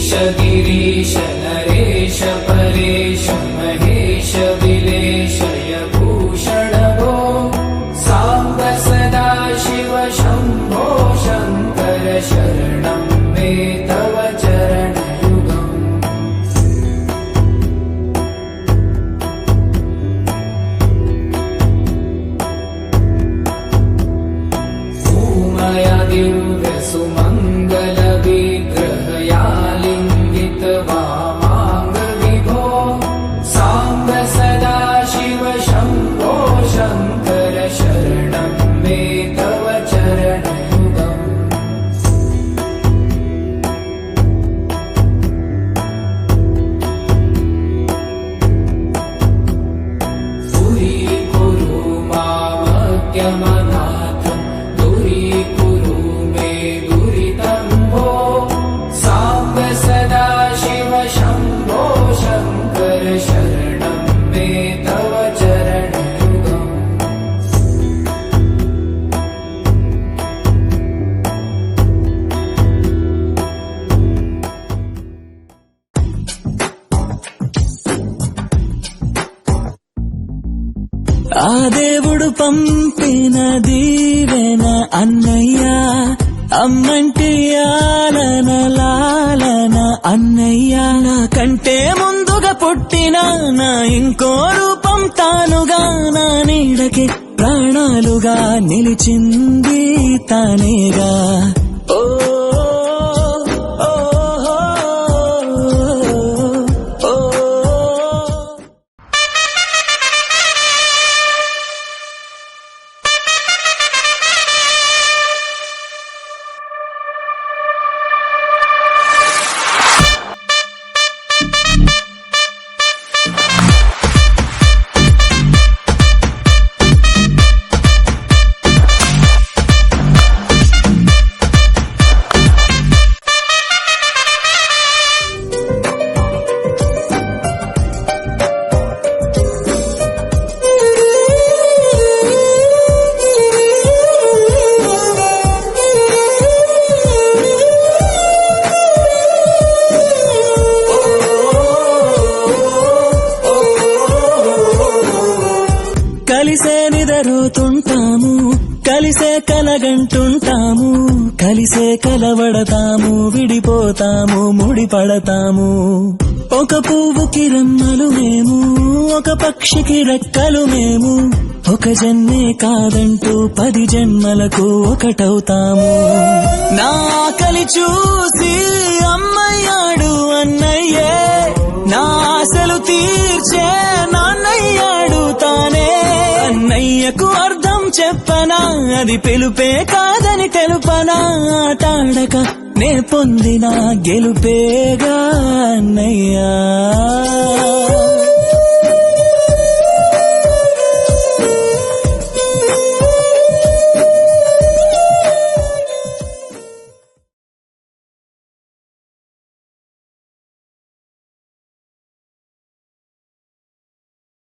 ईश गिरीश नरेश परेश महेश विलेशय भूषण भो साम्ब सदा शिव शम्भो शङ्कर शरणं मे तव चरणयुगम् उमया दिव्य सुमङ्गल विग्रहया लिङ्गित वामाङ्ग विभो साम्ब सदा शिव शम्भो शङ्कर शरणं मे तव चरणयुगम् दूरीकुरु मामज्ञमनाथं दूरीकुरु मे दुरितं भो साम्ब सदा शिव शम्भो शङ्कर शरणं मे तव चरणयुगम् ఆ దేవుడు పంపిన దీవెన అన్నయ్య అమ్మంటి ఆలన లాలన అన్నయ్య నాకంటే ముందుగా పుట్టిన నా ఇంకో రూపం తానుగా నా నీడకి ప్రాణాలుగా నిలిచింది తానేగా ఓ ఓ, ఓ, ఓ, ఓ. కలిసే నిదరుతుంటాము కలిసే కలగంటుంటాము కలిసే కలవడతాము విడిపోతాము ముడిపడతాము ఒక పువ్వుకి రెమ్మలు మేము ఒక పక్షికి రెక్కలు మేము ఒక జన్మే కాదంటూ 10 జన్మలకు ఒకటవుతాము నా ఆకలి చూసి అమ్మయ్యాడు అన్నయ్యే నా ఆశలు తీర్చే నాన్నయ్యాడు తానే అన్నయ్యకు అర్థం చెప్పనా అది పిలుపే కాదని తెలుపనా ఆటాడక నే పొందిన గెలుపేగా అన్నయ్యా